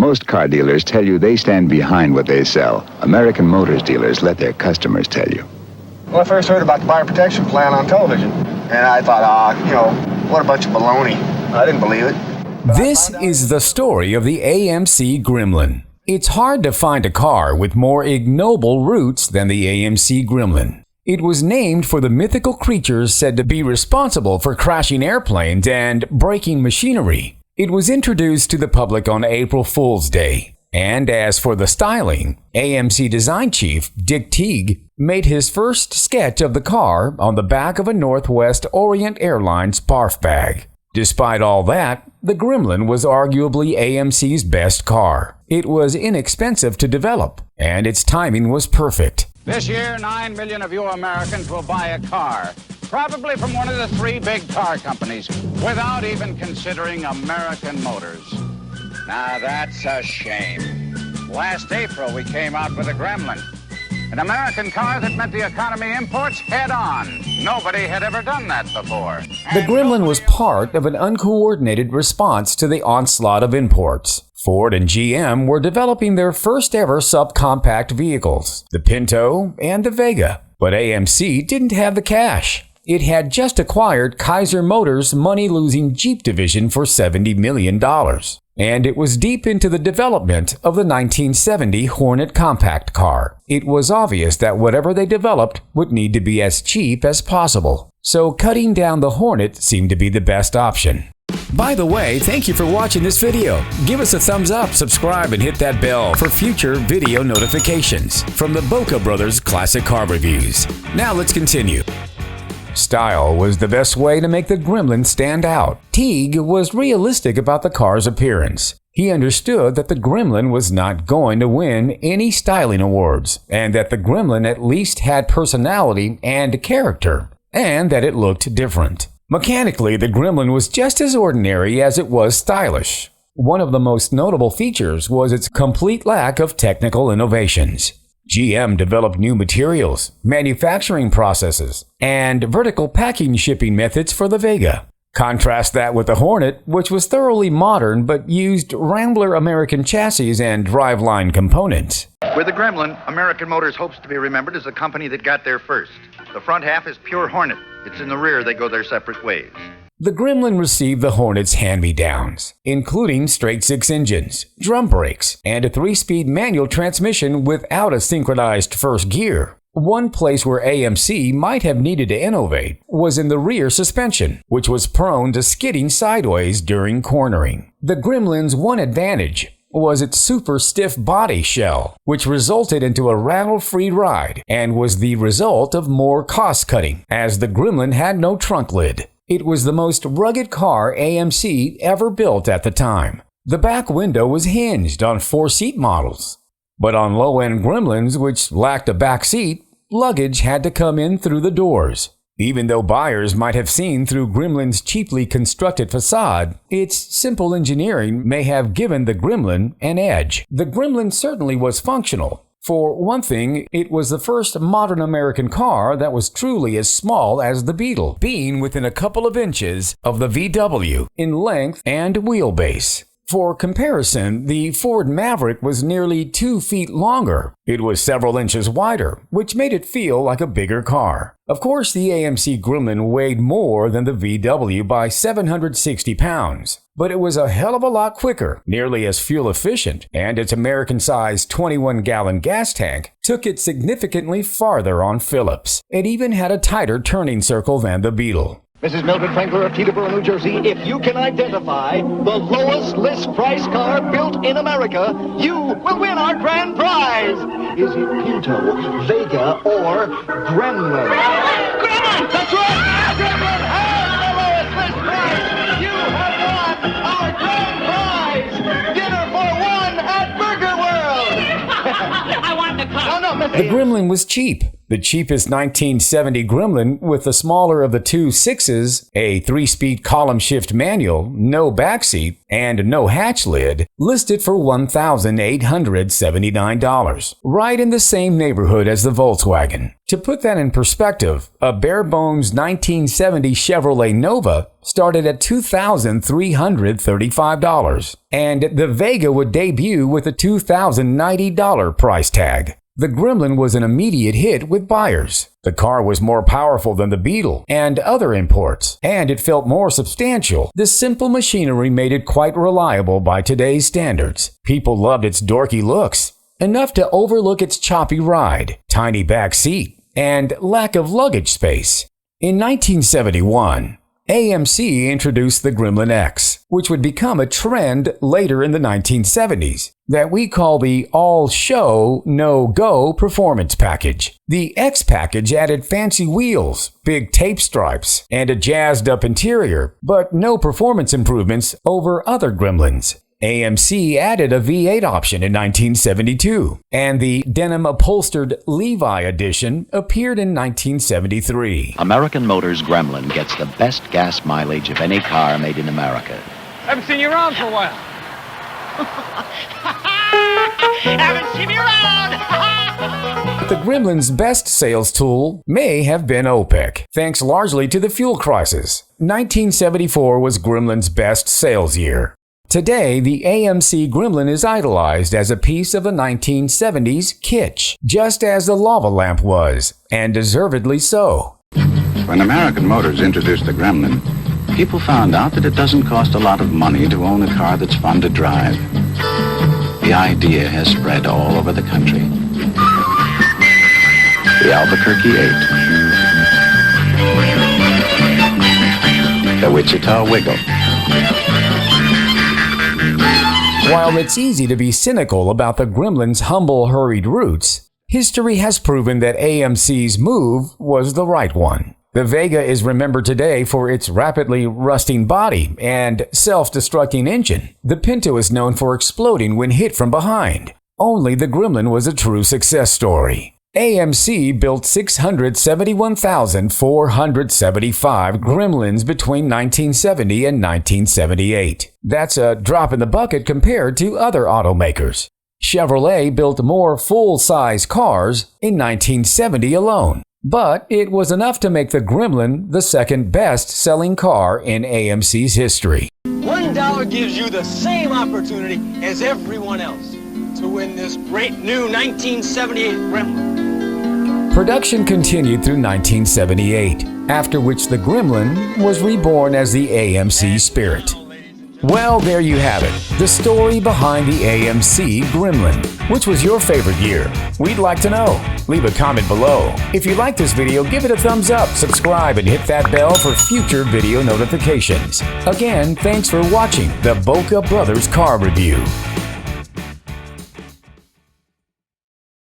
Most car dealers tell you they stand behind what they sell. American Motors dealers let their customers tell you. Well, I first heard about the buyer protection plan on television, and I thought, what a bunch of baloney. I didn't believe it. This is the story of the AMC Gremlin. It's hard to find a car with more ignoble roots than the AMC Gremlin. It was named for the mythical creatures said to be responsible for crashing airplanes and breaking machinery. It was introduced to the public on April Fool's Day. And as for the styling, AMC design chief Dick Teague made his first sketch of the car on the back of a Northwest Orient Airlines barf bag. Despite all that, the Gremlin was arguably AMC's best car. It was inexpensive to develop, and its timing was perfect. This year, 9 million of you Americans will buy a car, probably from one of the 3 big car companies, without even considering American Motors. Now that's a shame. Last April, we came out with a Gremlin, an American car that met the economy imports head-on. Nobody had ever done that before. The Gremlin was part of an uncoordinated response to the onslaught of imports. Ford and GM were developing their first-ever subcompact vehicles, the Pinto and the Vega. But AMC didn't have the cash. It had just acquired Kaiser Motors' money-losing Jeep division for $70 million. And it was deep into the development of the 1970 Hornet compact car. It was obvious that whatever they developed would need to be as cheap as possible. So cutting down the Hornet seemed to be the best option. By the way, thank you for watching this video. Give us a thumbs up, subscribe, and hit that bell for future video notifications from the Boca Brothers Classic Car Reviews. Now let's continue. Style was the best way to make the Gremlin stand out. Teague was realistic about the car's appearance. He understood that the Gremlin was not going to win any styling awards, and that the Gremlin at least had personality and character, and that it looked different. Mechanically, the Gremlin was just as ordinary as it was stylish. One of the most notable features was its complete lack of technical innovations. GM developed new materials, manufacturing processes, and vertical packing shipping methods for the Vega. Contrast that with the Hornet, which was thoroughly modern but used Rambler American chassis and driveline components. With the Gremlin, American Motors hopes to be remembered as the company that got there first. The front half is pure Hornet. It's in the rear they go their separate ways. The Gremlin received the Hornet's hand-me-downs, including straight-six engines, drum brakes, and a 3-speed manual transmission without a synchronized first gear. One place where AMC might have needed to innovate was in the rear suspension, which was prone to skidding sideways during cornering. The Gremlin's one advantage was its super stiff body shell, which resulted into a rattle-free ride and was the result of more cost-cutting, as the Gremlin had no trunk lid. It was the most rugged car AMC ever built at the time. The back window was hinged on 4-seat models. But on low-end Gremlins, which lacked a back seat, luggage had to come in through the doors. Even though buyers might have seen through Gremlin's cheaply constructed facade, its simple engineering may have given the Gremlin an edge. The Gremlin certainly was functional. For one thing, it was the first modern American car that was truly as small as the Beetle, being within a couple of inches of the VW in length and wheelbase. For comparison, the Ford Maverick was nearly 2 feet longer. It was several inches wider, which made it feel like a bigger car. Of course, the AMC Gremlin weighed more than the VW by 760 pounds. But it was a hell of a lot quicker, nearly as fuel efficient, and its American-sized 21-gallon gas tank took it significantly farther on Phillips. It even had a tighter turning circle than the Beetle. Mrs. Mildred Frankler of Teterboro, New Jersey, if you can identify the lowest list price car built in America, you will win our grand prize. Is it Pinto, Vega, or Gremlin? Gremlin! That's right! Gremlin has the lowest list price! You have won our grand prize! Dinner for one at Burger World! I want the car! No, Mrs. The Gremlin was cheap. The cheapest 1970 Gremlin with the smaller of the two sixes, a 3-speed column shift manual, no backseat, and no hatch lid, listed for $1,879, right in the same neighborhood as the Volkswagen. To put that in perspective, a bare-bones 1970 Chevrolet Nova started at $2,335, and the Vega would debut with a $2,090 price tag. The Gremlin was an immediate hit with buyers. The car was more powerful than the Beetle and other imports, and it felt more substantial. This simple machinery made it quite reliable by today's standards. People loved its dorky looks, enough to overlook its choppy ride, tiny back seat, and lack of luggage space. In 1971, AMC introduced the Gremlin X, which would become a trend later in the 1970s, that we call the all-show, no-go performance package. The X package added fancy wheels, big tape stripes, and a jazzed-up interior, but no performance improvements over other Gremlins. AMC added a V8 option in 1972, and the denim-upholstered Levi edition appeared in 1973. American Motors Gremlin gets the best gas mileage of any car made in America. Haven't seen you around for a while. Haven't seen you around. The Gremlin's best sales tool may have been OPEC, thanks largely to the fuel crisis. 1974 was Gremlin's best sales year. Today, the AMC Gremlin is idolized as a piece of the 1970s kitsch, just as the lava lamp was, and deservedly so. When American Motors introduced the Gremlin, people found out that it doesn't cost a lot of money to own a car that's fun to drive. The idea has spread all over the country. The Albuquerque 8. The Wichita Wiggle. While it's easy to be cynical about the Gremlin's humble, hurried roots, history has proven that AMC's move was the right one. The Vega is remembered today for its rapidly rusting body and self-destructing engine. The Pinto is known for exploding when hit from behind. Only the Gremlin was a true success story. AMC built 671,475 Gremlins between 1970 and 1978. That's a drop in the bucket compared to other automakers. Chevrolet built more full-size cars in 1970 alone, but it was enough to make the Gremlin the second best-selling car in AMC's history. $1 gives you the same opportunity as everyone else to win this great new 1978 Gremlin. Production continued through 1978, after which the Gremlin was reborn as the AMC Spirit. Well, there you have it, the story behind the AMC Gremlin. Which was your favorite year? We'd like to know. Leave a comment below. If you like this video, give it a thumbs up, subscribe, and hit that bell for future video notifications. Again, thanks for watching the Boca Brothers Car Review.